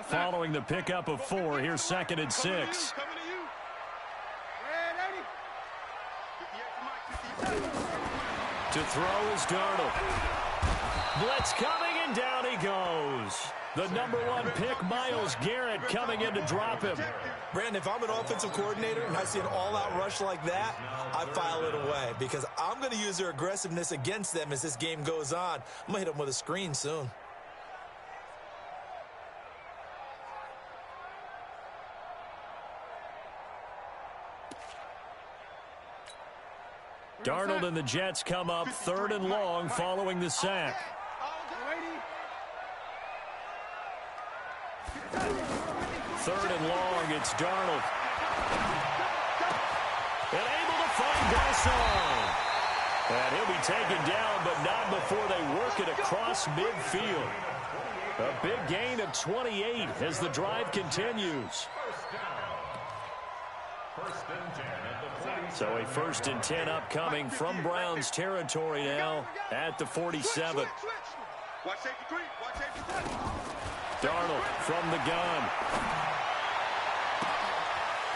Following the pickup of 4, here's 2nd and 6. To throw is Darnold. Blitz coming, and down he goes. The number 1 pick, Myles Garrett, coming in to drop him. Brandon, if I'm an offensive coordinator and I see an all-out rush like that, I file it away because I'm going to use their aggressiveness against them as this game goes on. I'm going to hit them with a screen soon. Darnold and the Jets come up 3rd and long following the sack. 3rd and long, it's Darnold. And able to find Garcon. And he'll be taken down, but not before they work it across midfield. A big gain of 28 as the drive continues. So a 1st and 10 upcoming from Browns territory now at the 47. Darnold from the gun.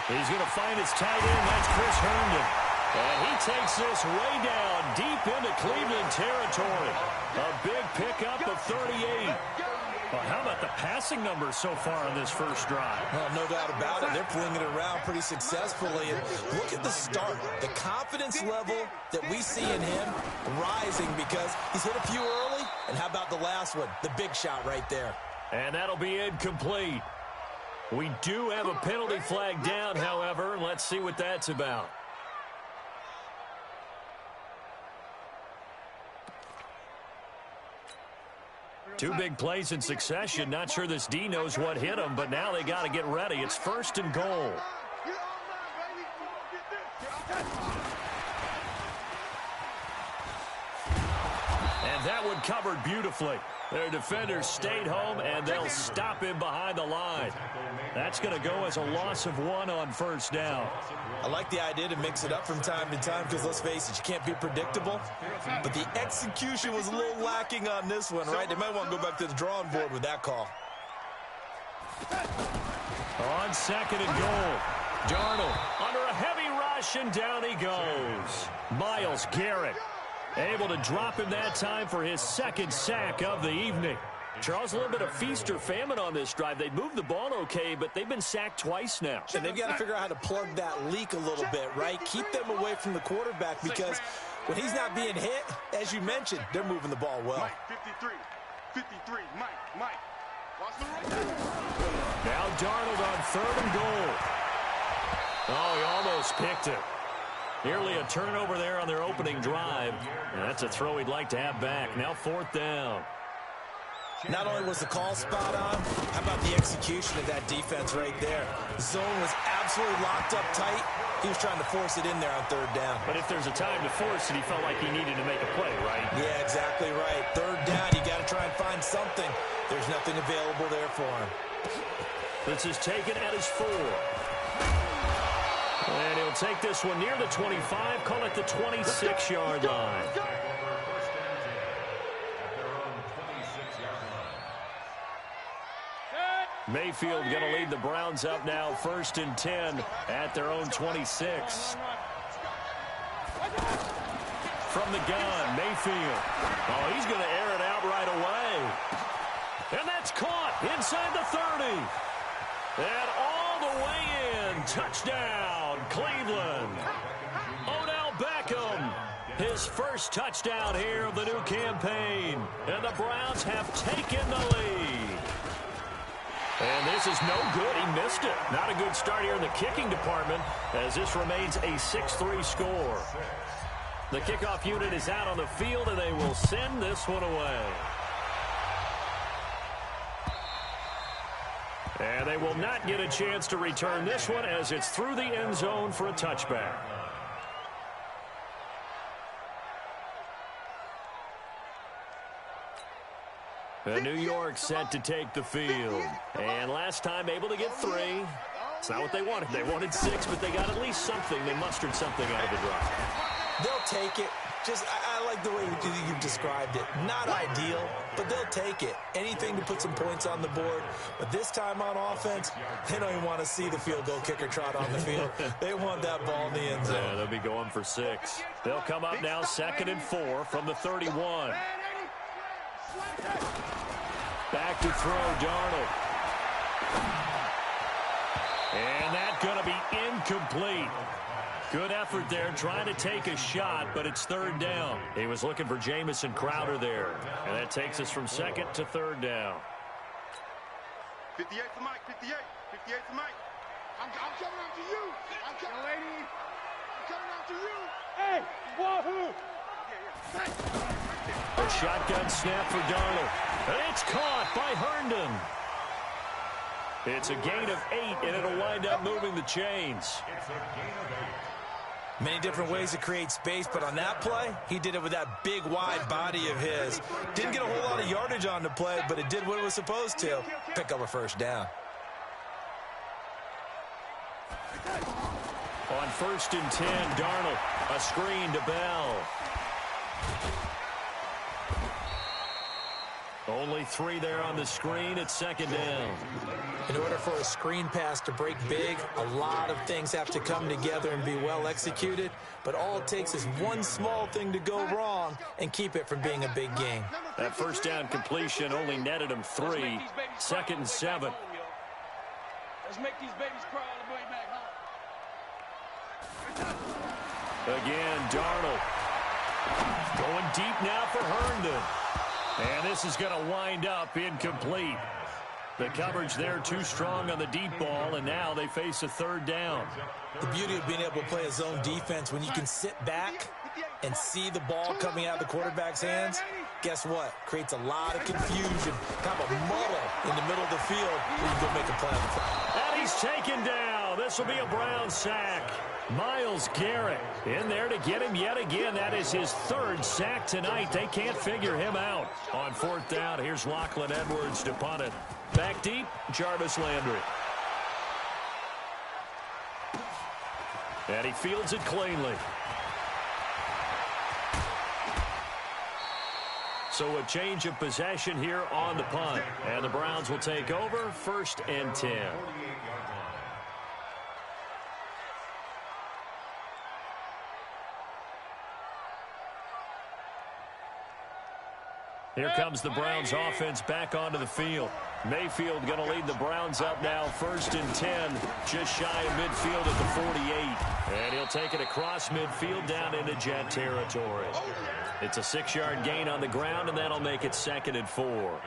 He's going to find his tight end. That's Chris Herndon. And he takes this way down deep into Cleveland territory. A big pickup of 38. Well, how about the passing numbers so far on this first drive? Well, no doubt about it. They're flinging it around pretty successfully. And look at the start. The confidence level that we see in him rising because he's hit a few early. And how about the last one? The big shot right there. And that'll be incomplete. We do have a penalty flag down, however. Let's see what that's about. Two big plays in succession. Not sure this D knows what hit him, but now they got to get ready. It's 1st and goal. And that one covered beautifully. Their defenders stayed home, and they'll stop him behind the line. That's going to go as a loss of 1 on 1st down. I like the idea to mix it up from time to time because, let's face it, you can't be predictable. But the execution was a little lacking on this one, right? They might want to go back to the drawing board with that call. On 2nd and goal, Darnold under a heavy rush, and down he goes. Myles Garrett able to drop him that time for his 2nd sack of the evening. Charles, a little bit of feast or famine on this drive. They moved the ball okay, but they've been sacked twice now. And they've got to figure out how to plug that leak a little bit, right? Keep them away from the quarterback because when he's not being hit, as you mentioned, they're moving the ball well. Mike, 53, Mike. Now Darnold on 3rd and goal. Oh, he almost picked it. Nearly a turnover there on their opening drive. And that's a throw he'd like to have back. Now 4th down. Not only was the call spot on, how about the execution of that defense right there? The zone was absolutely locked up tight. He was trying to force it in there on 3rd down. But if there's a time to force it, he felt like he needed to make a play, right? Yeah, exactly right. 3rd down, you got to try and find something. There's nothing available there for him. This is taken at his 4. And he'll take this one near the 25, call it the 26-yard line. Mayfield going to lead the Browns up now, 1st and 10 at their own 26. From the gun, Mayfield. Oh, he's going to air it out right away. And that's caught inside the 30. And all the way in, touchdown, Cleveland. Odell Beckham, his first touchdown here of the new campaign. And the Browns have taken the lead. And this is no good. He missed it. Not a good start here in the kicking department as this remains a 6-3 score. The kickoff unit is out on the field, and they will send this one away. And they will not get a chance to return this one as it's through the end zone for a touchback. New York set to take the field. And last time able to get 3. It's not what they wanted. They wanted 6, but they got at least something. They mustered something out of the drive. They'll take it. I like the way you've described it. Not ideal, but they'll take it. Anything to put some points on the board. But this time on offense, they don't even want to see the field goal kicker trot on the field. They want that ball in the end zone. Yeah, they'll be going for 6. They'll come up now 2nd and 4 from the 31. Back to throw, Darnold. And that's going to be incomplete. Good effort there, trying to take a shot, but it's 3rd down. He was looking for Jamison Crowder there, and that takes us from 2nd to 3rd down. 58 for Mike, 58. 58 for Mike. I'm coming out to you. I'm coming out to you. Hey, wahoo! A shotgun snap for Darnold. And it's caught by Herndon. It's a gain of 8, and it'll wind up moving the chains. Many different ways to create space, but on that play, he did it with that big, wide body of his. Didn't get a whole lot of yardage on the play, but it did what it was supposed to. Pick up a 1st down. On 1st and 10, Darnold, a screen to Bell. Only 3 there on the screen at 2nd down. In order for a screen pass to break big, a lot of things have to come together and be well executed. But all it takes is one small thing to go wrong and keep it from being a big game. That 1st down completion only netted him 3. 2nd and 7. Let's make these babies cry all the way back home. Again, Darnold. Going deep now for Herndon. And this is going to wind up incomplete. The coverage there too strong on the deep ball, and now they face a 3rd down. The beauty of being able to play a zone defense when you can sit back and see the ball coming out of the quarterback's hands, guess what? Creates a lot of confusion, kind of a muddle in the middle of the field where you can go make a play on the play. And he's taken down. This will be a Brown sack. Myles Garrett in there to get him yet again. That is his 3rd sack tonight. They can't figure him out. On 4th down, here's Lachlan Edwards to punt it. Back deep, Jarvis Landry. And he fields it cleanly. So a change of possession here on the punt. And the Browns will take over 1st and 10. Here comes the Browns offense back onto the field. Mayfield going to lead the Browns up now 1st and 10, just shy of midfield at the 48. And he'll take it across midfield down into Jet territory. It's a 6-yard gain on the ground, and that'll make it 2nd and 4.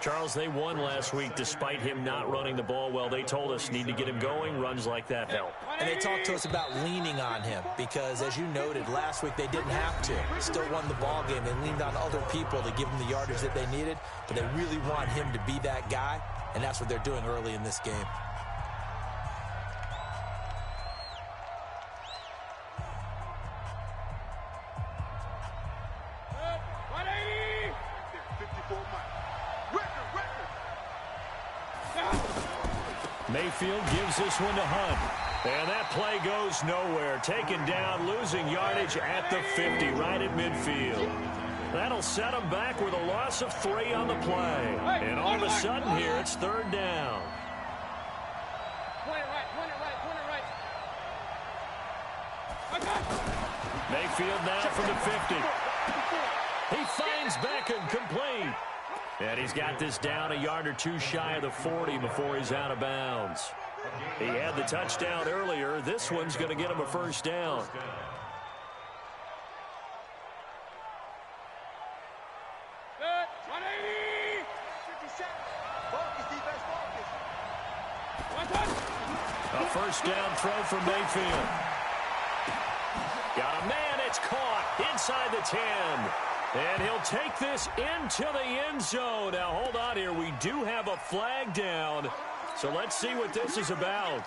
Charles, they won last week despite him not running the ball well. They told us need to get him going. Runs like that help. And they talked to us about leaning on him because, as you noted, last week they didn't have to. Still won the ball game. They leaned on other people to give them the yardage that they needed, but they really want him to be that guy, and that's what they're doing early in this game. Mayfield gives this one to Hunt. And that play goes nowhere. Taken down, losing yardage at the 50, right at midfield. That'll set him back with a loss of 3 on the play. And all of a sudden here, it's 3rd down. Mayfield now from the 50. He finds Beckham complete. And he's got this down a yard or 2 shy of the 40 before he's out of bounds. He had the touchdown earlier. This one's going to get him a 1st down. A 1st down throw from Mayfield. Got a man, it's caught inside the 10. And he'll take this into the end zone. Now, hold on here. We do have a flag down. So let's see what this is about.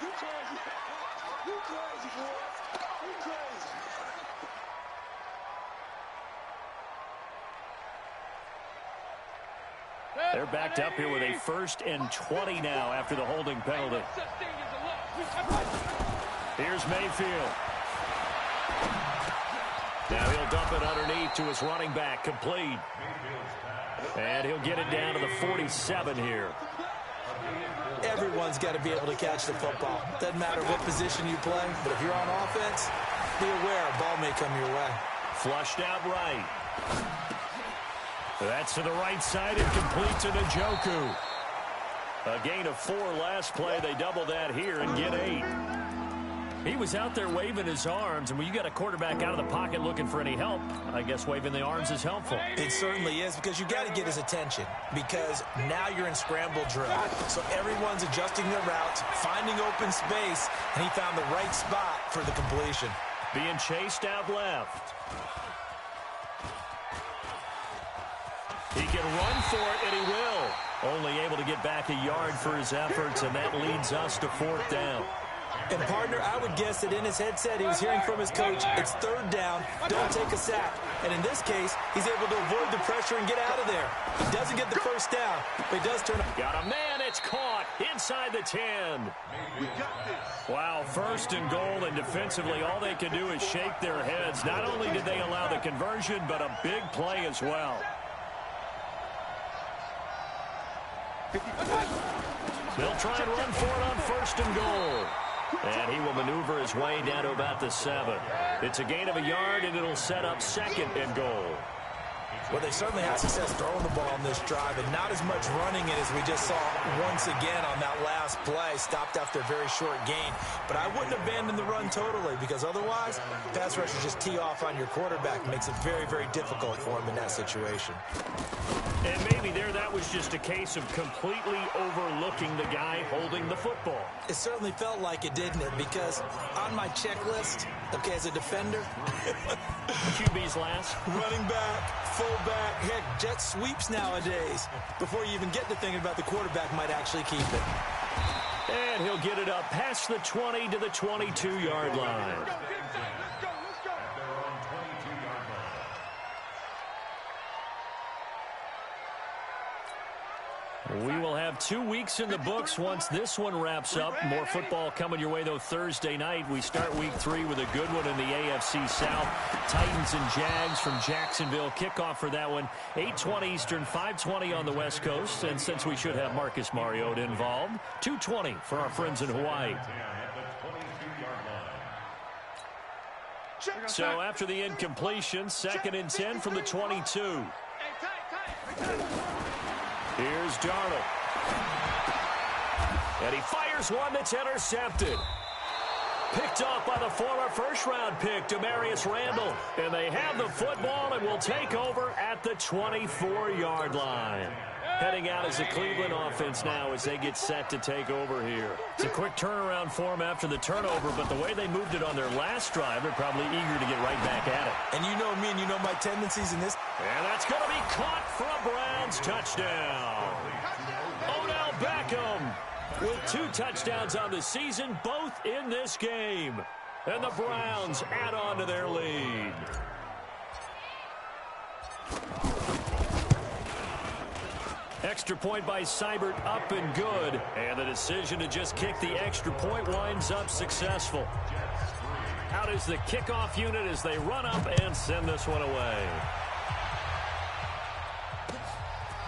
They're backed up here with a 1st and 20 now after the holding penalty. Here's Mayfield. Now he'll dump it underneath to his running back, complete. And he'll get it down to the 47 here. Everyone's got to be able to catch the football. Doesn't matter what position you play, but if you're on offense, be aware a ball may come your way. Flushed out right. That's to the right side and complete to Njoku. A gain of 4 last play. They double that here and get 8. He was out there waving his arms, and when you got a quarterback out of the pocket looking for any help, I guess waving the arms is helpful. It certainly is, because you got to get his attention, because now you're in scramble drill. So everyone's adjusting their routes, finding open space, and he found the right spot for the completion. Being chased out left. He can run for it, and he will. Only able to get back a yard for his efforts, and that leads us to 4th down. And, partner, I would guess that in his headset he was hearing from his coach, it's 3rd down, don't take a sack. And in this case, he's able to avoid the pressure and get out of there. He doesn't get the first down, but he does turn up. Got a man, it's caught inside the 10. Wow, 1st and goal, and defensively all they can do is shake their heads. Not only did they allow the conversion, but a big play as well. They'll try and run for it on 1st and goal. And he will maneuver his way down to about the 7. It's a gain of a yard, and it'll set up 2nd and goal. Well, they certainly had success throwing the ball on this drive, and not as much running it as we just saw once again on that last play. Stopped after a very short gain. But I wouldn't abandon the run totally, because otherwise, pass rushers just tee off on your quarterback. Makes it very, very difficult for him in that situation. And maybe that was just a case of completely overlooking the guy holding the football. It certainly felt like it, didn't it? Because on my checklist, okay, as a defender, QB's last. Running back, fullback, heck, jet sweeps nowadays. Before you even get to thinking about the quarterback might actually keep it. And he'll get it up past the 20 to the 22-yard line. We will have 2 weeks in the books once this one wraps up. More football coming your way, though, Thursday night. We start week 3 with a good one in the AFC South. Titans and Jags from Jacksonville. Kickoff for that one, 8:20 Eastern, 5:20 on the West Coast. And since we should have Marcus Mariota involved, 2:20 for our friends in Hawaii. So after the incompletion, 2nd and 10 from the 22. Here's Darnold. And he fires one that's intercepted. Picked off by the former first-round pick, Demarius Randall. And they have the football and will take over at the 24-yard line. Heading out as the Cleveland offense now as they get set to take over here. It's a quick turnaround for them after the turnover, but the way they moved it on their last drive, they're probably eager to get right back at it. And you know me, and you know my tendencies in this. And that's going to be caught for a Browns touchdown. Odell Beckham with 2 touchdowns on the season, both in this game. And the Browns add on to their lead. Extra point by Seibert, up and good. And the decision to just kick the extra point winds up successful. Out is the kickoff unit as they run up and send this one away.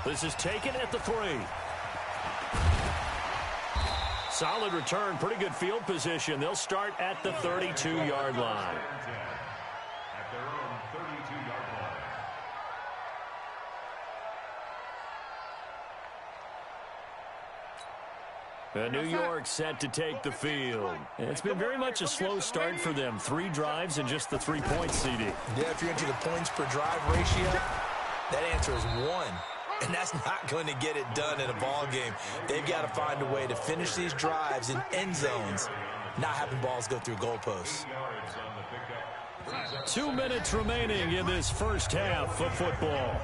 This is taken at the 3. Solid return, pretty good field position. They'll start at the 32-yard line. New York set to take the field. It's been very much a slow start for them. 3 drives and just the 3 points, CD. Yeah, if you're into the points per drive ratio, that answer is 1. And that's not going to get it done in a ball game. They've got to find a way to finish these drives in end zones, not having balls go through goalposts. 2 minutes remaining in this first half of football.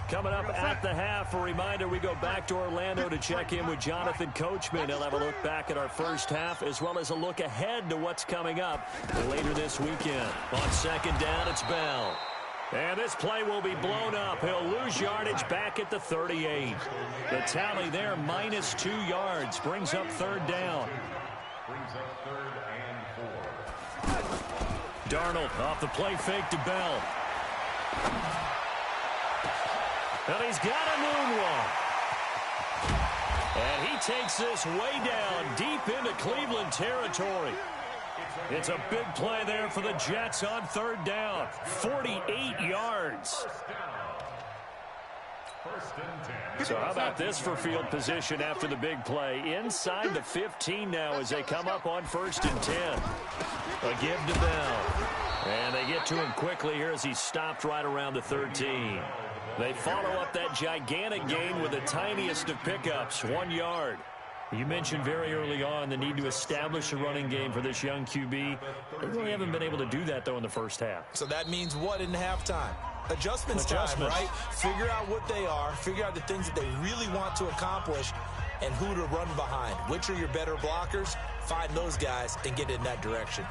Coming up at the half, a reminder, we go back to Orlando to check in with Jonathan Coachman. He'll have a look back at our first half as well as a look ahead to what's coming up later this weekend. On 2nd down, it's Bell. And this play will be blown up. He'll lose yardage back at the 38. The tally there, -2 yards, brings up 3rd down. Brings up 3rd and Darnold off the play fake to Bell. And he's got a moonwalk. And he takes this way down deep into Cleveland territory. It's a big play there for the Jets on third down. 48 yards. So how about this for field position after the big play? Inside the 15 now as they come up on 1st and 10. A give to Bell. And they get to him quickly here as he's stopped right around the 13. They follow up that gigantic gain with the tiniest of pickups, 1 yard. You mentioned very early on the need to establish a running game for this young QB. They really haven't been able to do that, though, in the first half. So that means what in halftime? Adjustments time, right? Figure out what they are, figure out the things that they really want to accomplish, and who to run behind. Which are your better blockers? Find those guys and get in that direction.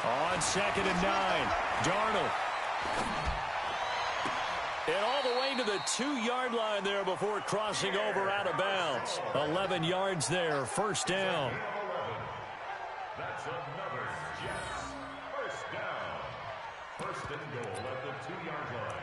On 2nd and 9, Darnold. And all the way to the 2-yard line there before crossing over out of bounds. 11 yards there, 1st down. That's another Jets. 1st down. 1st and goal at the 2-yard line.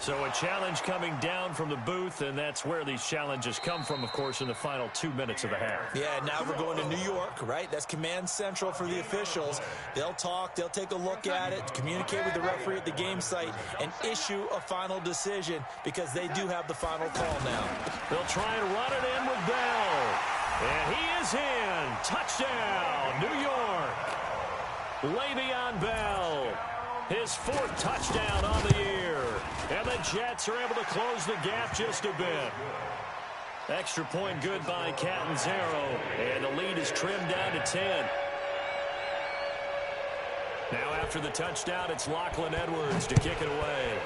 So a challenge coming down from the booth, and that's where these challenges come from, of course, in the final 2 minutes of the half. Yeah, now we're going to New York, right? That's command central for the officials. They'll talk, they'll take a look at it, communicate with the referee at the game site, and issue a final decision because they do have the final call now. They'll try and run it in with Bell. And he is in. Touchdown, New York. Le'Veon Bell. His 4th touchdown on the year. And the Jets are able to close the gap just a bit. Extra point good by Catanzaro. And the lead is trimmed down to 10. Now after the touchdown, it's Lachlan Edwards to kick it away.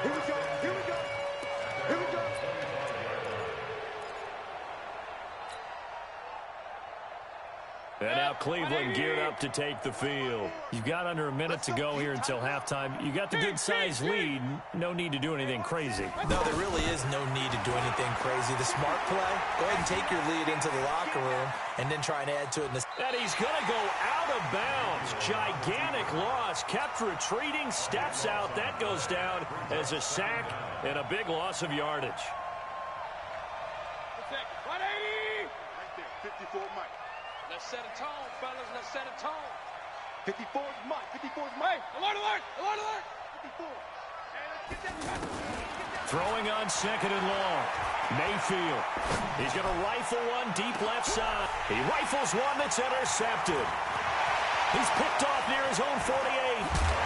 Here we go. Here we go. Here we go. And now Cleveland geared up to take the field. You've got under a minute to go here until halftime. You got the good-sized lead. No need to do anything crazy. No, there really is no need to do anything crazy. The smart play, go ahead and take your lead into the locker room and then try and add to it. And he's going to go out of bounds. Gigantic loss. Kept retreating, steps out. That goes down as a sack and a big loss of yardage. 180! Right there, 54 Mike. Let's set a tone, fellas. Let's set a tone. 54 is Mike. 54 is Mike. Alert, alert! Alert, alert! 54. Hey, let's get that. Throwing on 2nd and long. Mayfield. He's going to rifle one deep left side. He rifles one that's intercepted. He's picked off near his own 48.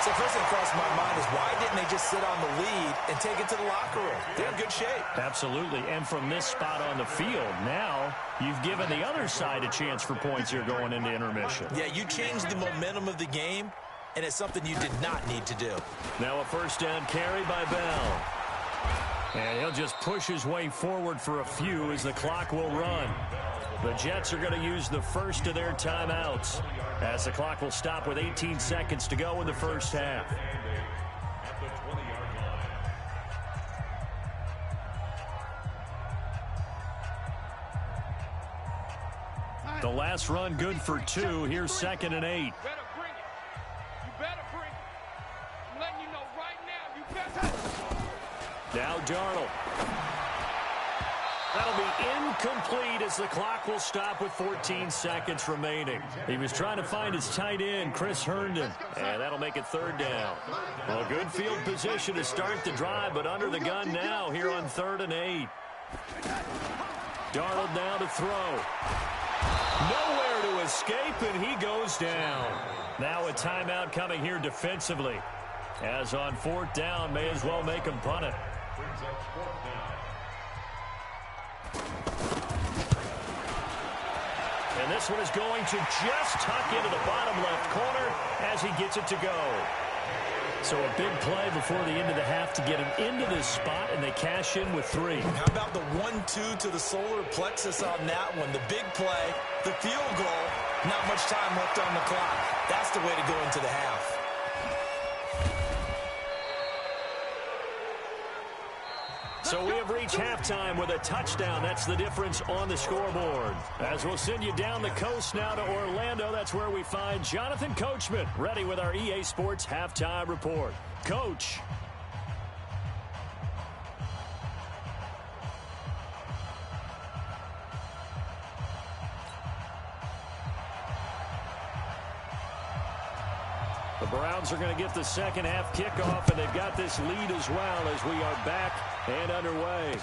So first thing crossed my mind is why didn't they just sit on the lead and take it to the locker room? They're in good shape. Absolutely. And from this spot on the field, now you've given the other side a chance for points here going into intermission. Yeah, you changed the momentum of the game, and it's something you did not need to do. Now a 1st down carry by Bell. And he'll just push his way forward for a few as the clock will run. The Jets are going to use the first of their timeouts as the clock will stop with 18 seconds to go in the first half. The last run good for 2. Here's 2nd and 8. You better bring it. You better bring it. I'm letting you know right now, you better. Now Darnold. That'll be incomplete as the clock will stop with 14 seconds remaining. He was trying to find his tight end, Chris Herndon, and that'll make it 3rd down. Well, good field position to start the drive, but under the gun now here on 3rd and 8. Darnold now to throw. Nowhere to escape, and he goes down. Now a timeout coming here defensively. As on 4th down, may as well make him punt it. And this one is going to just tuck into the bottom left corner as he gets it to go. So a big play before the end of the half to get them into this spot, and they cash in with 3. How about the 1-2 to the solar plexus on that one? The big play, the field goal, not much time left on the clock. That's the way to go into the half. So we have reached halftime with a touchdown. That's the difference on the scoreboard. As we'll send you down the coast now to Orlando, that's where we find Jonathan Coachman, ready with our EA Sports Halftime Report. Coach. The Browns are going to get the second half kickoff, and they've got this lead as well as we are back and underway.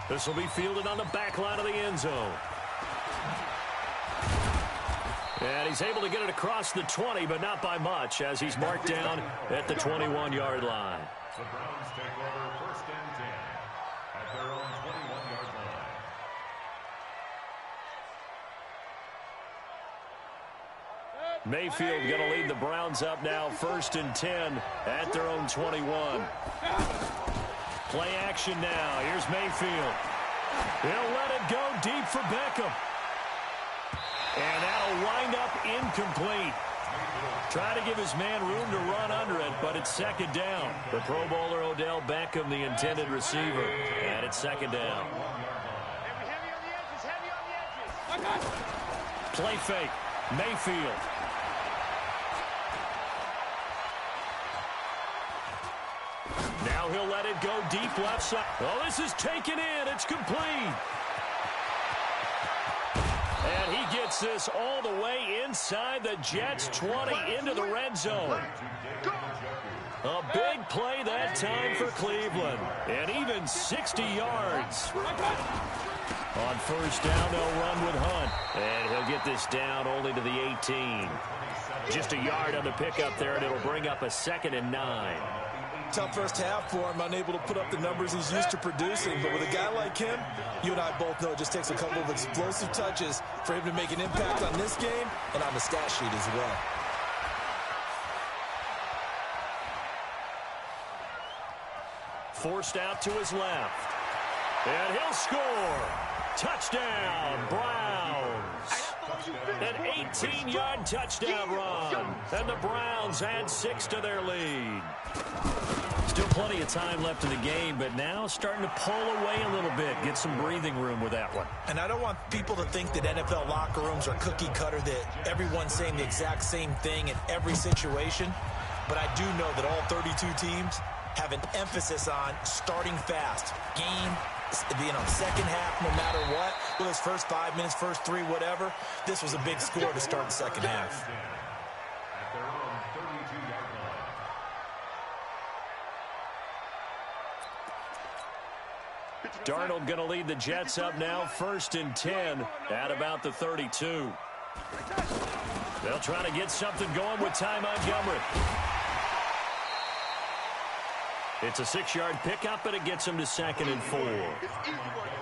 This will be fielded on the back line of the end zone. And he's able to get it across the 20, but not by much, as he's marked down at the 21-yard line. The Browns take over 1st and 10 at their own 21-yard line. Mayfield going to lead the Browns up now, 1st and 10 at their own 21. Play action now. Here's Mayfield. He'll let it go deep for Beckham. And that'll wind up incomplete. Trying to give his man room to run under it, but it's 2nd down. The Pro Bowler Odell Beckham, the intended receiver. And it's 2nd down. Play fake. Mayfield. Now he'll let it go deep left side. Oh, this is taken in. It's complete. And he gets this all the way inside the Jets' 20 into the red zone. A big play that time for Cleveland. And even 60 yards. On 1st down, they'll run with Hunt. And he'll get this down only to the 18. Just a yard on the pickup there, and it'll bring up a 2nd and 9. Tough first half for him, unable to put up the numbers he's used to producing. But with a guy like him, you and I both know it just takes a couple of explosive touches for him to make an impact on this game and on the stat sheet as well. Forced out to his left. And he'll score. Touchdown, Browns. An 18-yard touchdown run. And the Browns add 6 to their lead. Still plenty of time left in the game, but now starting to pull away a little bit. Get some breathing room with that one. And I don't want people to think that NFL locker rooms are cookie cutter, that everyone's saying the exact same thing in every situation. But I do know that all 32 teams have an emphasis on starting fast. Game, second half, no matter what. Whether it's first 5 minutes, first 3, whatever. This was a big score to start the second half. At their own 32-yard line. Darnold going to lead the Jets up now, 1st and 10 at about the 32. They'll try to get something going with Ty Montgomery. It's a 6-yard pickup, and it gets him to 2nd and 4.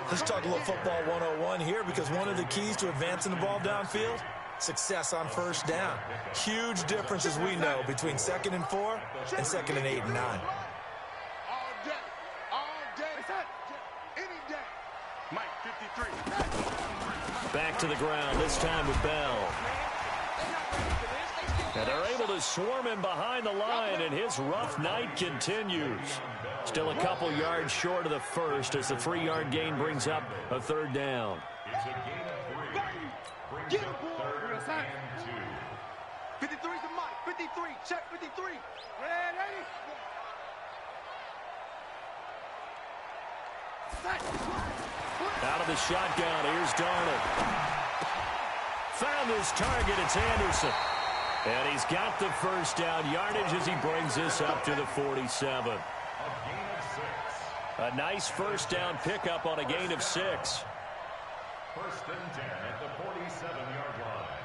Let's talk a little football 101 here, because one of the keys to advancing the ball downfield, success on 1st down. Huge difference, as we know, between 2nd and 4 and 2nd and 8 and 9. Back to the ground, this time with Bell. And they're able to swarm him behind the line, and his rough night continues. Still a couple yards short of the first as the 3-yard gain brings up a 3rd down. It's a gain of 3. Brings up 3rd and 2. 53's the mic. 53. Check 53. Ready? Out of the shotgun, here's Darnold. Found his target, it's Anderson. And he's got the 1st down yardage as he brings this up to the 47. A gain of 6. A nice 1st down pickup on a gain of 6. 1st and 10 at the 47-yard line.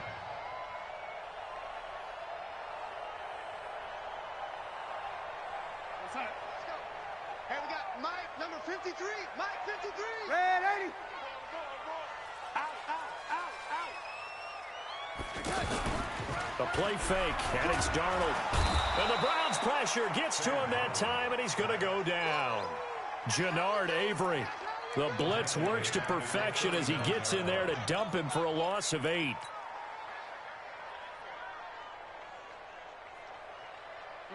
What's up? Let's go. Hey, we got Mike, number 53. Mike, 53. Ready? Out, out, out, out. A play fake, and it's Darnold. And the Browns' pressure gets to him that time, and he's going to go down. Jannard Avery. The blitz works to perfection as he gets in there to dump him for a loss of 8.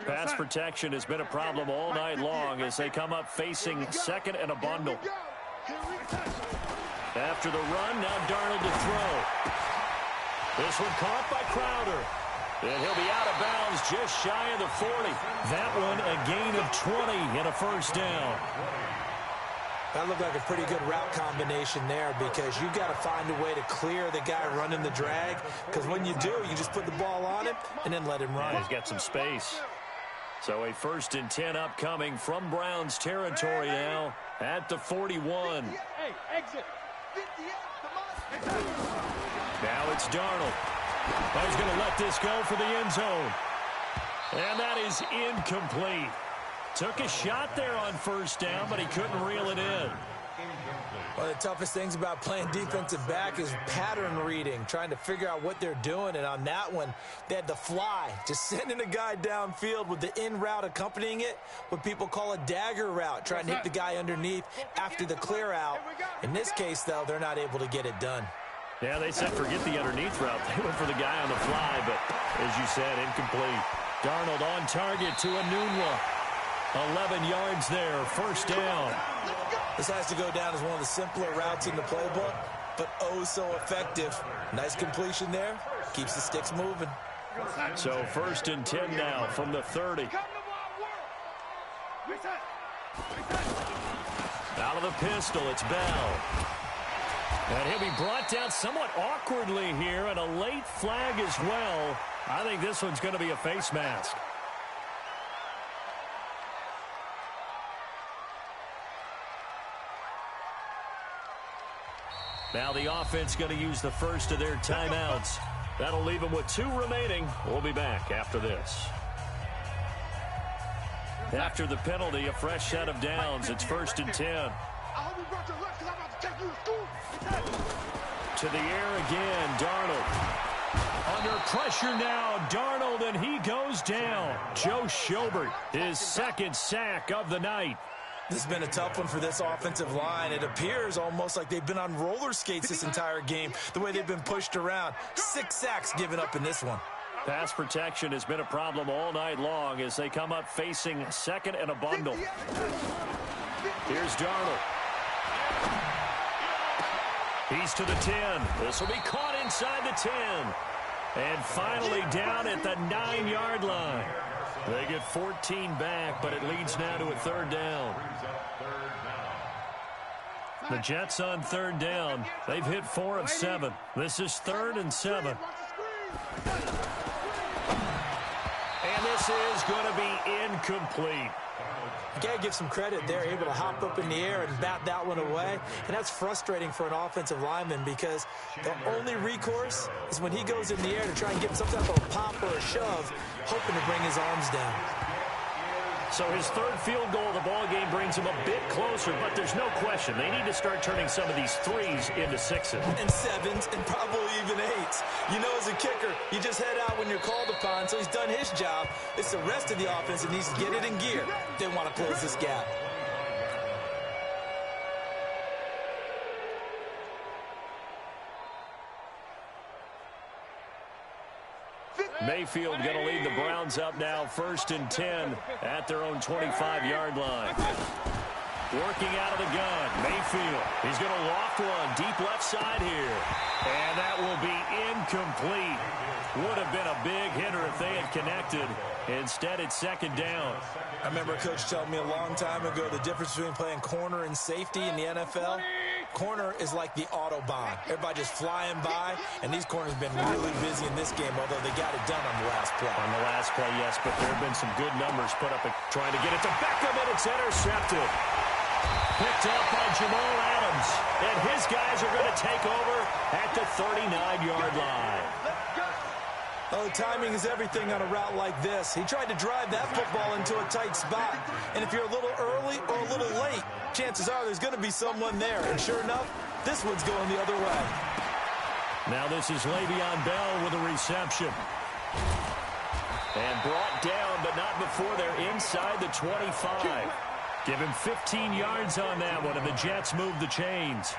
Pass protection has been a problem all night long as they come up facing second and a bundle. After the run, now Darnold to throw. This one caught by Crowder. And he'll be out of bounds just shy of the 40. That one a gain of 20 and a first down. That looked like a pretty good route combination there because you've got to find a way to clear the guy running the drag. Because when you do, you just put the ball on him and then let him run. He's got some space. So a 1st and 10 upcoming from Browns territory now at the 41. Hey, exit. Now it's Darnold. He's going to let this go for the end zone. And that is incomplete. Took a shot there on first down, but he couldn't reel it in. One of the toughest things about playing defensive back is pattern reading, trying to figure out what they're doing. And on that one, they had the fly, just sending a guy downfield with the in route accompanying it, what people call a dagger route, trying to hit the guy underneath after the clear out. In this case, though, they're not able to get it done. Yeah, they said forget the underneath route. They went for the guy on the fly, but as you said, incomplete. Darnold on target to Enunwa. 11 yards there, first down. This has to go down as one of the simpler routes in the playbook, but oh so effective. Nice completion there. Keeps the sticks moving. So 1st and 10 now from the 30. Out of the pistol, it's Bell. And he'll be brought down somewhat awkwardly here, and a late flag as well. I think this one's going to be a face mask. Now the offense going to use the first of their timeouts. That'll leave them with 2 remaining. We'll be back after this. After the penalty, a fresh set of downs. It's 1st and 10. I hope you brought your lunch because I'm about to take you to school. To the air again, Darnold. Under pressure now, Darnold, and he goes down. Joe Schobert, his 2nd sack of the night. This has been a tough one for this offensive line. It appears almost like they've been on roller skates this entire game, the way they've been pushed around. 6 sacks given up in this one. Pass protection has been a problem all night long as they come up facing second and a bundle. Here's Darnold. He's to the 10. This will be caught inside the 10. And finally down at the 9-yard line. They get 14 back, but it leads now to a 3rd down. The Jets on 3rd down. They've hit 4 of 7. This is 3rd and 7. And this is going to be incomplete. You got to give some credit. They're able to hop up in the air and bat that one away. And that's frustrating for an offensive lineman because the only recourse is when he goes in the air to try and get some type of a pop or a shove, hoping to bring his arms down. So his 3rd field goal of the ball game brings him a bit closer, but there's no question they need to start turning some of these 3s into 6s. And 7s and probably even 8s. You know, as a kicker, you just head out when you're called upon, so he's done his job. It's the rest of the offense that needs to get it in gear. They want to close this gap. Mayfield going to lead the Browns up now, 1st and 10 at their own 25-yard line. Working out of the gun, Mayfield. He's going to loft one deep left side here. And that will be incomplete. Would have been a big hitter if they had connected. Instead, it's 2nd down. I remember a coach telling me a long time ago the difference between playing corner and safety in the NFL. Corner is like the Autobahn. Everybody just flying by, and these corners have been really busy in this game, although they got it done on the last play. On the last play, yes, but there have been some good numbers put up at trying to get it to Beckham, and it's intercepted. Picked up by Jamal Adams, and his guys are going to take over at the 39-yard line. Oh, timing is everything on a route like this. He tried to drive that football into a tight spot. And if you're a little early or a little late, chances are there's going to be someone there. And sure enough, this one's going the other way. Now this is Le'Veon Bell with a reception. And brought down, but not before they're inside the 25. Give him 15 yards on that one, and the Jets move the chains.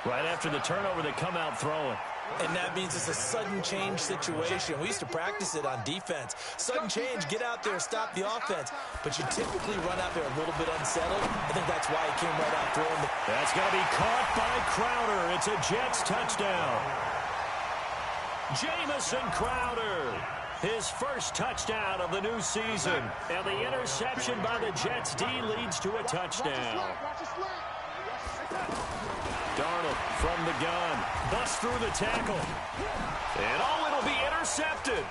Right after the turnover, they come out throwing. And that means it's a sudden change situation. We used to practice it on defense. Sudden change, get out there, stop the offense. But you typically run out there a little bit unsettled. I think that's why he came right out throwing. That's going to be caught by Crowder. It's a Jets touchdown. Jamison Crowder, his first touchdown of the new season. And the interception by the Jets D leads to a touchdown. Darnold from the gun, busts through the tackle. And oh, it'll be intercepted.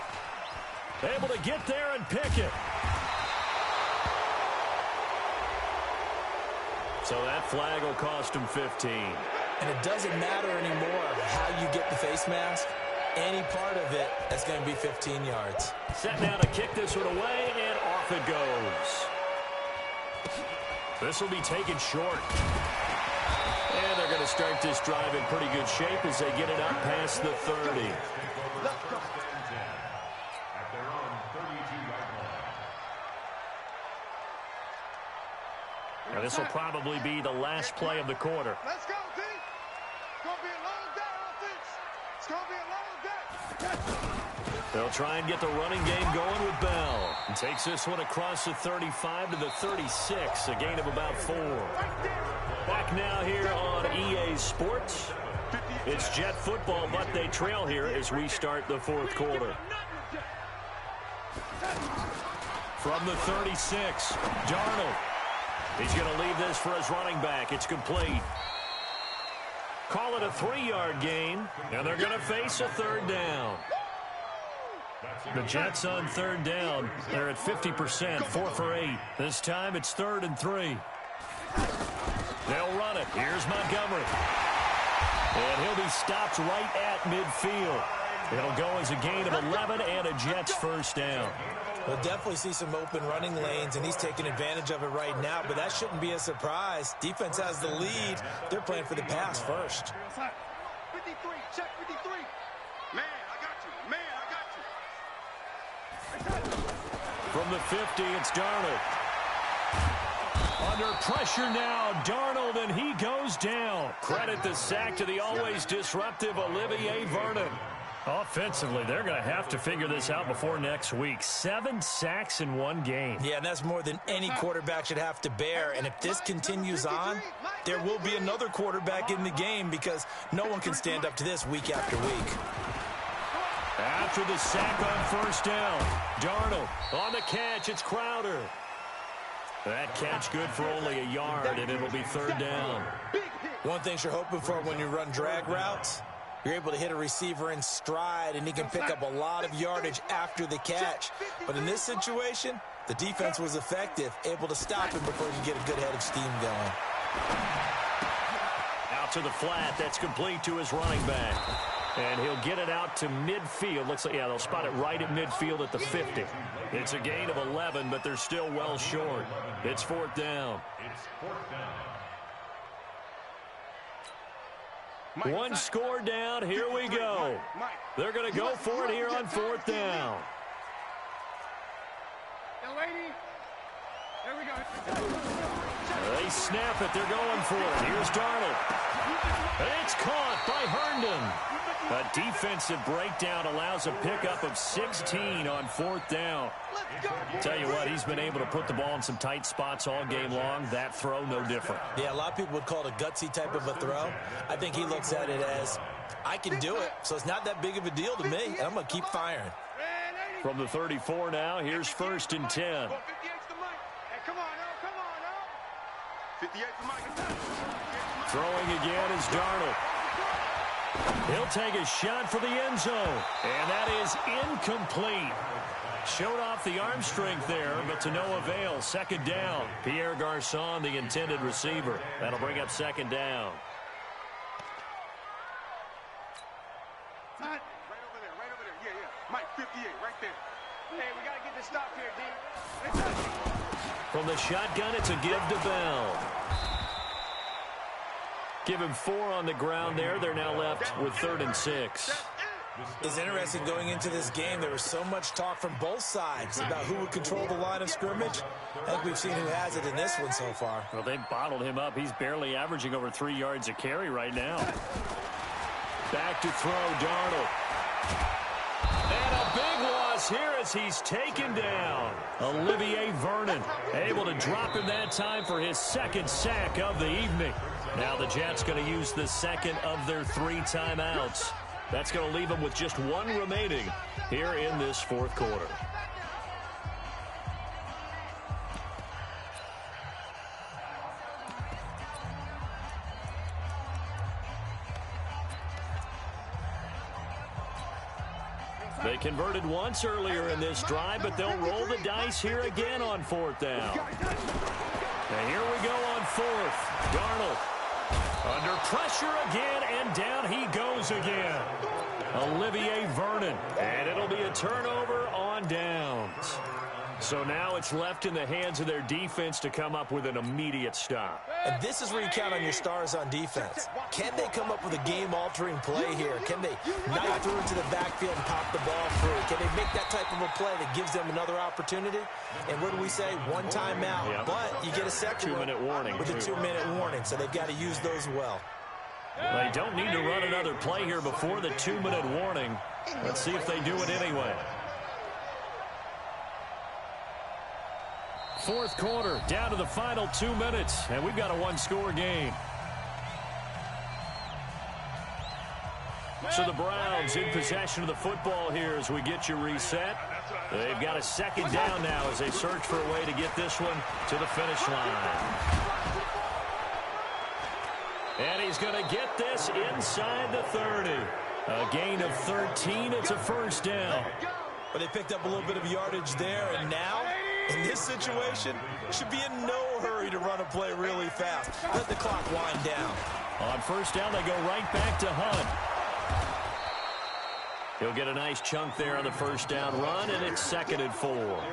Able to get there and pick it. So that flag will cost him 15. And it doesn't matter anymore how you get the face mask. Any part of it, that's going to be 15 yards. Set now to kick this one away, and off it goes. This will be taken short. And they're going to start this drive in pretty good shape as they get it up past the 30. And this will probably be the last play of the quarter. Let's go, D. It's going to be a long day, offense. It's going to be a long day. They'll try and get the running game going with Bell. And takes this one across the 35 to the 36, a gain of about 4. Back now here on EA Sports. It's Jet football, but they trail here as we start the fourth quarter. From the 36, Darnold. He's going to leave this for his running back. It's complete. Call it a 3-yard gain, and they're going to face a third down. The Jets on third down. They're at 50%, 4 for 8. This time it's 3rd and 3. They'll run it. Here's Montgomery. And he'll be stopped right at midfield. It'll go as a gain of 11 and a Jets first down. We'll definitely see some open running lanes, and he's taking advantage of it right now, but that shouldn't be a surprise. Defense has the lead. They're playing for the pass first. 53, check 53. Man, I got you. Man, I got you. From the 50, it's Darnold. Under pressure now, Darnold, and he goes down. Credit the sack to the always disruptive Olivier Vernon. Offensively, they're going to have to figure this out before next week. 7 sacks in one game. Yeah, and that's more than any quarterback should have to bear. And if this continues on, there will be another quarterback in the game because no one can stand up to this week after week. After the sack on first down, Darnold on the catch. It's Crowder. That catch good for only a yard, and it'll be third down. One thing you're hoping for when you run drag routes, you're able to hit a receiver in stride, and he can pick up a lot of yardage after the catch. But in this situation, the defense was effective, able to stop him before he could get a good head of steam going. Out to the flat. That's complete to his running back. And he'll get it out to midfield. Looks like, yeah, they'll spot it right at midfield at the 50. It's a gain of 11, but they're still well short. It's 4th down. One score down. Here we go. They're going to go for it here on 4th down. Young lady, there we go. They snap it. They're going for it. Here's Darnold. And it's caught by Herndon. A defensive breakdown allows a pickup of 16 on 4th down. Tell you what, he's been able to put the ball in some tight spots all game long. That throw, no different. Yeah, a lot of people would call it a gutsy type of a throw. I think he looks at it as, I can do it, so it's not that big of a deal to me, and I'm going to keep firing. From the 34 now, here's 1st and 10. Throwing again is Darnold. He'll take a shot for the end zone. And that is incomplete. Showed off the arm strength there, but to no avail. 2nd down. Pierre Garçon, the intended receiver. That'll bring up 2nd down. Right over there. Yeah. Mike, 58, right there. Hey, we got to get this stop here, D. From the shotgun, it's a give to Bell. Give him 4 on the ground there. They're now left with 3rd and 6. It's interesting going into this game. There was so much talk from both sides about who would control the line of scrimmage. I think we've seen who has it in this one so far. Well, they've bottled him up. He's barely averaging over 3 yards a carry right now. Back to throw, Darnold. And a big loss here as he's taken down. Olivier Vernon able to drop him that time for his second sack of the evening. Now the Jets going to use the second of their 3 timeouts. That's going to leave them with just 1 remaining here in this fourth quarter. They converted once earlier in this drive, but they'll roll the dice here again on 4th down. And here we go on 4th. Darnold under pressure again, and down he goes again. Olivier Vernon, and it'll be a turnover on downs. So now it's left in the hands of their defense to come up with an immediate stop. And this is where you count on your stars on defense. Can they come up with a game-altering play here? Can they knife through into the backfield and pop the ball free? Can they make that type of a play that gives them another opportunity? And what do we say? 1 timeout. Yep. But you get a second 2-minute warning. With a 2-minute warning, so they've got to use those well. They don't need to run another play here before the 2-minute warning. Let's see if they do it anyway. Fourth quarter, down to the final 2 minutes, and we've got a 1-score game. So the Browns in possession of the football here as we get you reset. They've got a second down now as they search for a way to get this one to the finish line. And he's going to get this inside the 30. A gain of 13. It's a first down. But they picked up a little bit of yardage there, and now, in this situation, should be in no hurry to run a play really fast. Let the clock wind down. On first down, they go right back to Hunt. He'll get a nice chunk there on the first down run, and it's 2nd and 4.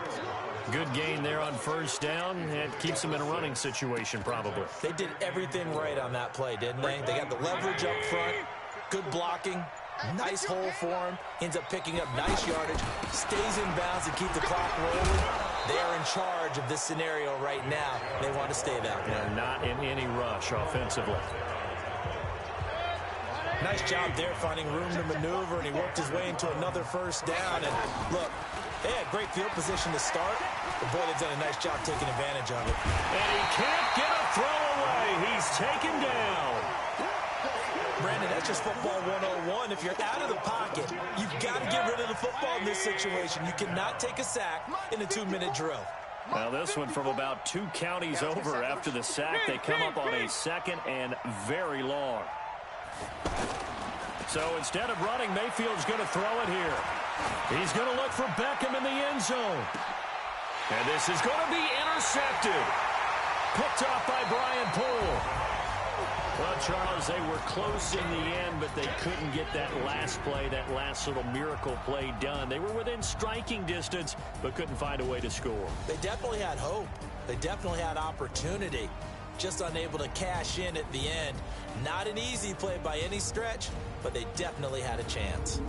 Good gain there on first down. It keeps them in a running situation, probably. They did everything right on that play, didn't they? They got the leverage up front, good blocking, nice hole for him, ends up picking up nice yardage, stays in bounds to keep the clock rolling. They are in charge of this scenario right now. They want to stay that way. They're not in any rush offensively. Nice job there finding room to maneuver, and he worked his way into another first down. And look, they had great field position to start, but boy, they've done a nice job taking advantage of it. And he can't get a throw away. He's taken down. Brandon, that's just football 101. If you're out of the pocket, you've got to get rid of the football in this situation. You cannot take a sack in a 2-minute drill. Now this one from about 2 counties over after the sack. They come up on a 2nd and very long. So instead of running, Mayfield's going to throw it here. He's going to look for Beckham in the end zone. And this is going to be intercepted. Picked off by Brian Poole. Well, Charles, they were close in the end, but they couldn't get that last play, that last little miracle play done. They were within striking distance, but couldn't find a way to score. They definitely had hope. They definitely had opportunity. Just unable to cash in at the end. Not an easy play by any stretch, but they definitely had a chance.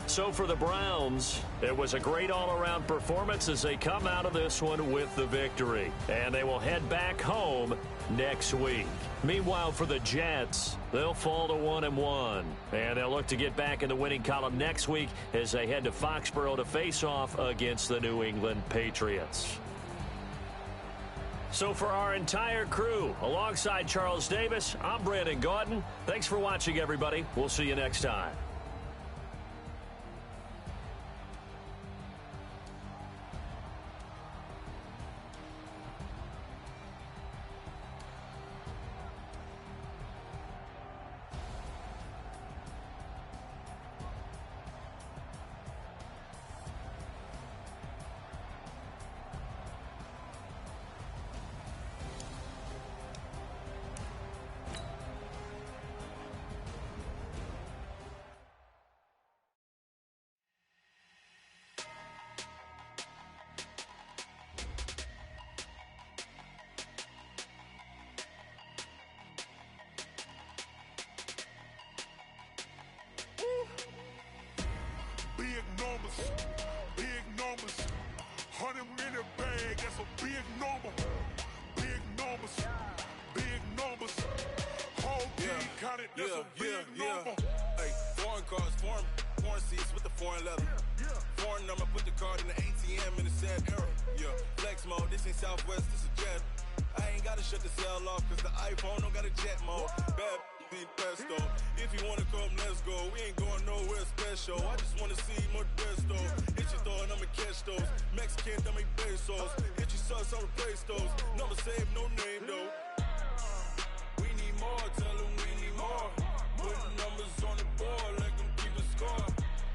So for the Browns, it was a great all-around performance as they come out of this one with the victory. And they will head back home next week. Meanwhile, for the Jets, they'll fall to 1-1. And they'll look to get back in the winning column next week as they head to Foxborough to face off against the New England Patriots. So for our entire crew, alongside Charles Davis, I'm Brandon Gaudin. Thanks for watching, everybody. We'll see you next time. That's a big number. Hey, foreign cars, foreign seats with the foreign leather. Foreign number, put the card in the ATM in the sad era. Yeah, flex mode, this ain't Southwest, this a jet. I ain't gotta shut the cell off, cause the iPhone don't got a jet mode. Bad be pesto. If you wanna come, let's go. We ain't going nowhere special. I just wanna see Modesto. Hit your thought, I'ma catch those. Mexican, dame pesos. Hit your sus, I'll replace those. Number saved, no name though. We need more, tell them we need more. Putting numbers on the board like them keep a score.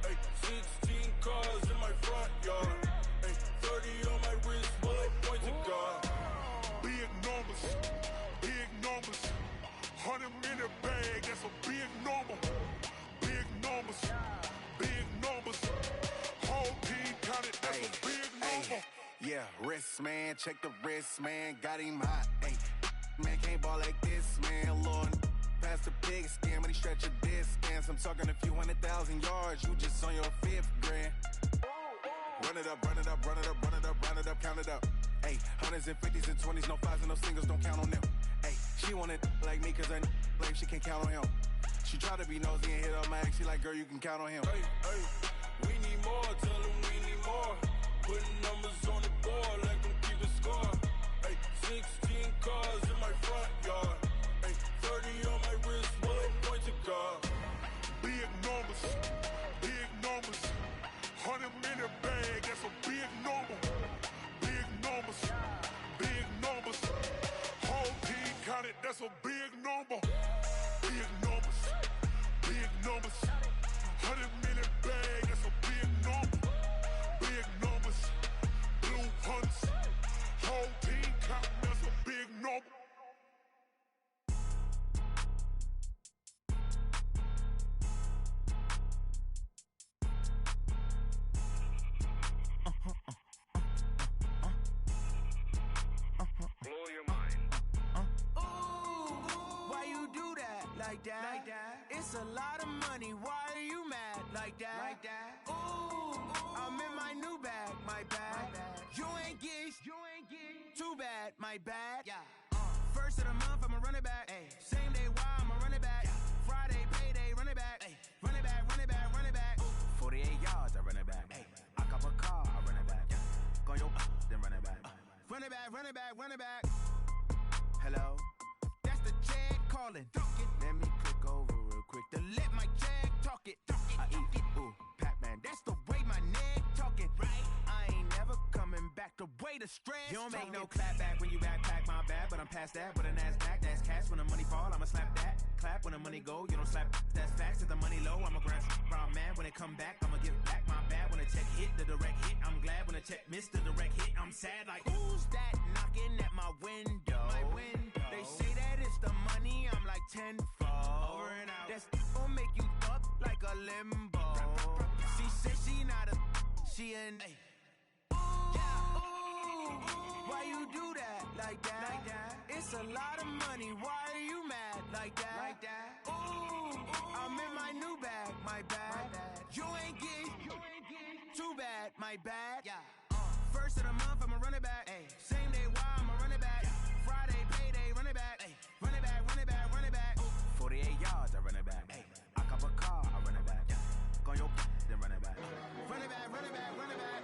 Ay, 16 cars in my front yard. Ay, 30 on my wrist, while I point to God. Big numbers, big numbers. 100 minute bag, that's a big number. Big numbers, big numbers. Whole team counted, that's a big number. Yeah, wrist man, check the wrist man, got him hot. Ay, man can't ball like this, man. Lord, past the pig skin, but he stretch a distance. I'm talking a few 100,000 yards, you just on your 5th grand. Run it up, run it up, run it up, run it up, run it up, count it up. Ay, hundreds and 50s and 20s, no 5s and no singles, don't count on them. Ay, she want it like me, cause her like she can't count on him. She try to be nosy and hit up my ex, she like, girl, you can count on him. Hey, hey, we need more, tell them we need more. Putting numbers on the board like them keep a score. Hey, 16 cars in my front yard. Hey, 30 on my wrist, while I point to God. Big numbers, big numbers. 100 minute bag, that's a big number. Big numbers, big numbers. Whole team counted, that's a big number. Big numbers, big numbers. 100 minute bag, that's a big number. Big numbers, blue hunts. Whole team counting, that's a big number. Blow your mind. Why you do that like that? Like that? It's a lot of money. Why are you mad like that? Like that? Ooh, I'm in my new bag, my bag. You ain't get, too bad, my bad. Yeah. First of the month, I'ma run it back. Ay. Same day, why I'ma run it back. Friday, payday, run it back. Ay. Run it back, run it back, run it back. 48 yards, I run it back. Ay. I cop a car, I run it back. Go your then run it back. Run it back, run it back, run it back. Hello? That's the check calling. Let me click over real quick to let my check talk it. I eat it, ooh, Pac-Man. That's the way my neck talking. Right? I ain't never coming back the way the stress. You don't make no clap back when you backpack, my bad. But I'm past that, but a NASDAQ, that's cash. When the money fall, I'ma slap that. Clap when the money go, you don't slap. That's facts. If the money low, I'ma grab brown man. When it come back, I'ma give back my bad. When the check hit, the direct hit. I'm glad when the check missed the direct hit. I'm sad like, who's that knocking at my window? My window. They say that it's the money, I'm like tenfold. Over and out. That's gon' make you up like a limbo. She said she not a, she an. Ay. Why you do that like that? Like that? It's a lot of money. Why are you mad like that? Like that? Ooh, I'm in my new bag, my bag. You ain't get, too bad, my bad. Yeah. First of the month, I'ma run it back. Ay. Same day, why I'ma run it back. Friday, payday, run it back. Ay. Run it back, run it back, run it back. 48 yards, I run it back. Ay. I cop a car, I run it back. Go your then run it back. Run it back, run it back, run it back.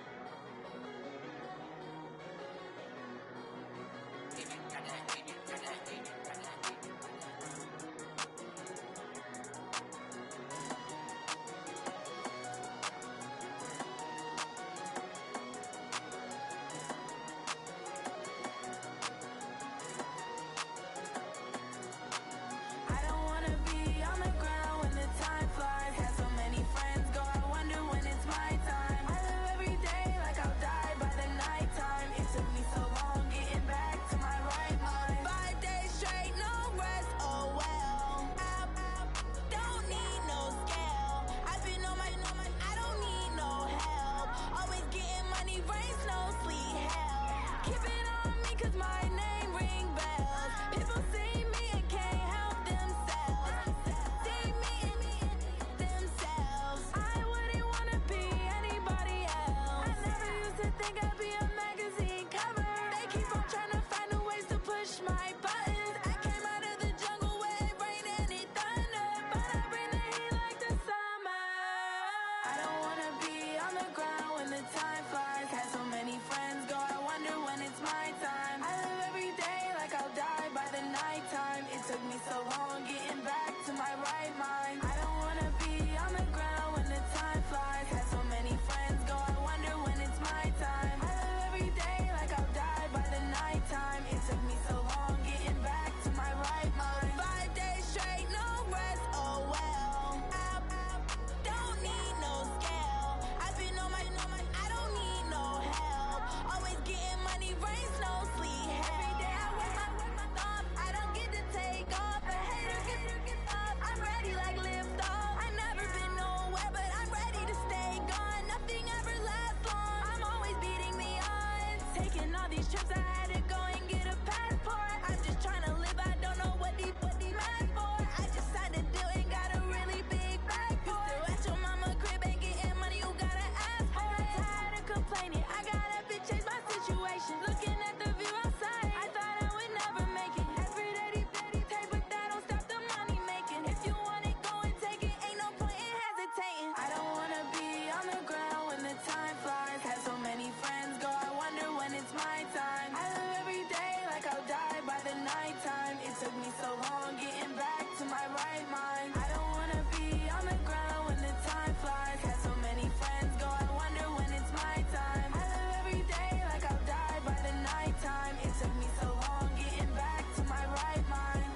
trips, I had to go and get a passport. I'm just trying to live, I don't know what these mad for. I just signed a deal and got a really big bag for it. You still at your mama crib, ain't getting money, you gotta ask for it. I'm tired of complaining, I gotta change my situation. Looking at the view outside, I thought I would never make it. Every day they take, but that don't stop the money making. If you want it, go and take it, ain't no point in hesitating. I don't wanna be on the ground when the time flies. Had so many friends go, I wonder when it's my time. I live every day like I'll die by the nighttime. It took me so long getting back to my right mind. I don't wanna be on the ground when the time flies. Had so many friends go, I wonder when it's my time. I live every day like I'll die by the nighttime. It took me so long getting back to my right mind.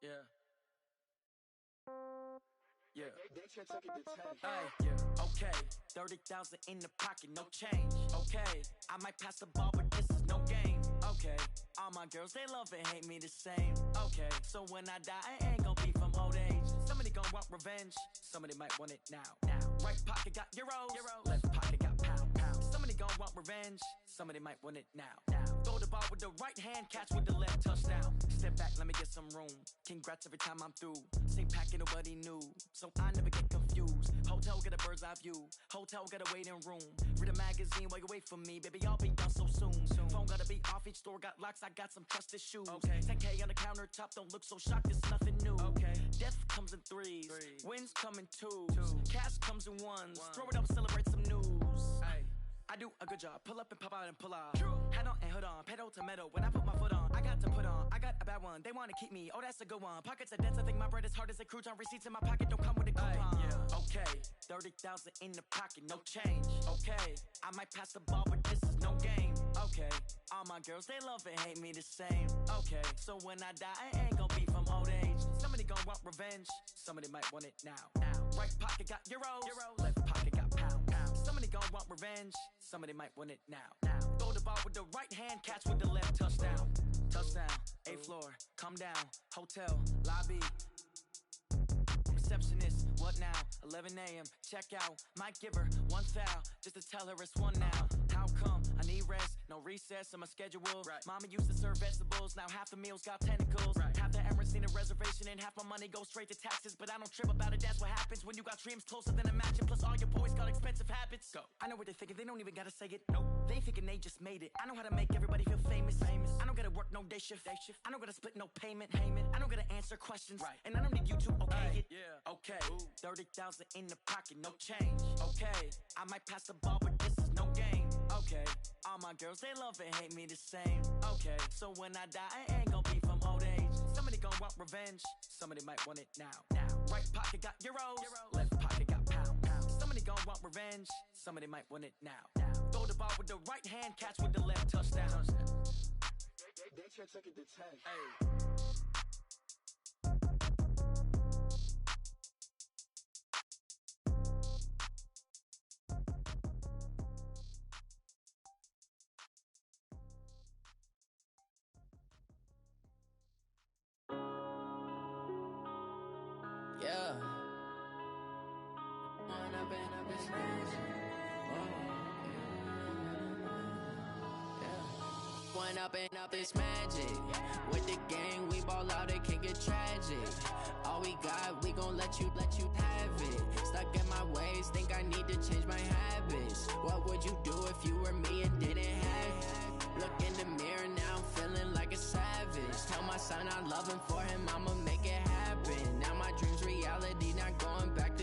Yeah. Yeah. Hey, yeah. Okay. 30,000 in the pocket, no change. Okay. I might pass the ball, but this is no game. Okay. All my girls, they love and hate me the same. Okay. So when I die, I ain't gon' be from old age. Somebody gon' want revenge. Somebody might want it now. Right pocket got euros. Left pocket got pound. Somebody gon' want revenge. Somebody might want it now. Throw the ball with the right hand, catch with the left, touchdown. Step back, let me get some room. Congrats every time I'm through. Same packet, nobody knew, so I never get confused. Hotel got a bird's eye view. Hotel got a waiting room. Read a magazine while you wait for me, baby. I'll be done so soon. Phone gotta be off, each store got locks. I got some trusted shoes. 10K on the countertop, don't look so shocked. It's nothing new. Death comes in threes. Wins come in twos. Cash comes in ones. Throw it up, celebrate some news. I do a good job. Pull up and pop out and pull out. Head on and hood on. Pedal to metal. When I put my foot on, I got to put on. I got a bad one. They want to keep me. Oh, that's a good one. Pockets are dense. I think my bread is hard as a crouton. Receipts in my pocket don't come with a coupon. Okay. 30,000 in the pocket. No change. Okay. I might pass the ball, but this is no game. Okay. All my girls, they love and hate me the same. Okay. So when I die, I ain't gon' be from old age. Somebody gon' want revenge. Somebody might want it now. Right pocket got euros. Left pocket got pound. Somebody gon' want revenge. Somebody might want it now. Throw the ball with the right hand, catch with the left, touchdown. Touchdown, 8th floor, come down, hotel, lobby. Receptionist, what now? 11 a.m., check out. Might give her one foul, just to tell her it's one now. How come? I need rest, no recess on my schedule. Mama used to serve vegetables, now half the meals got tentacles. Half the errands need a reservation and half my money goes straight to taxes. But I don't trip about it, that's what happens when you got dreams closer than a mansion. Plus all your boys got expensive habits. Go. I know what they're thinking, they don't even gotta say it. Nope. They thinking they just made it. I know how to make everybody feel famous. I don't gotta work no day shift. I don't gotta split no payment. I don't gotta answer questions. And I don't need you to okay it. Okay, 30,000 in the pocket, no change. Okay, I might pass the ball, but this is no game. Okay, all my girls, they love and hate me the same. Okay, so when I die, I ain't gon' be from old age. Somebody gon' want revenge. Somebody might want it now. Right pocket got euros. Left pocket got pound. Somebody gon' want revenge. Somebody might want it now. Throw the ball with the right hand, catch with the left, touchdown. They can't take it to 10. Hey. Yeah. When I've been smashed. When up and up, it's magic. With the gang, we ball out, it can get tragic. All we got, we gon' let you have it. Stuck in my ways, think I need to change my habits. What would you do if you were me and didn't have it? Look in the mirror, now I'm feeling like a savage. Tell my son I love him, for him I'ma make it happen. Now my dream's reality, not going back to.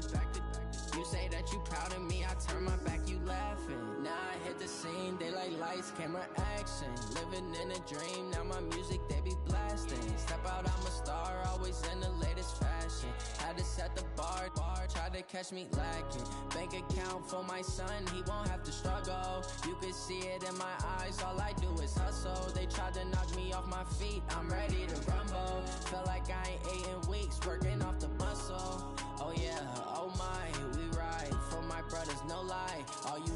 You say that you proud of me, I turn my back, you laughing. Now I hit the scene, they like lights, camera, action. Living in a dream, now my music, they be blasting. Step out, I'm a star, always in the latest fashion. Had to set the bar, try to catch me lacking. Bank account for my son, he won't have to struggle. You can see it in my eyes, all I do is hustle. They tried to knock me off my feet, I'm ready to rumble. Feel like I ain't ate in weeks, working off the muscle. Oh yeah, oh my, we ride for my brothers, no lie. All you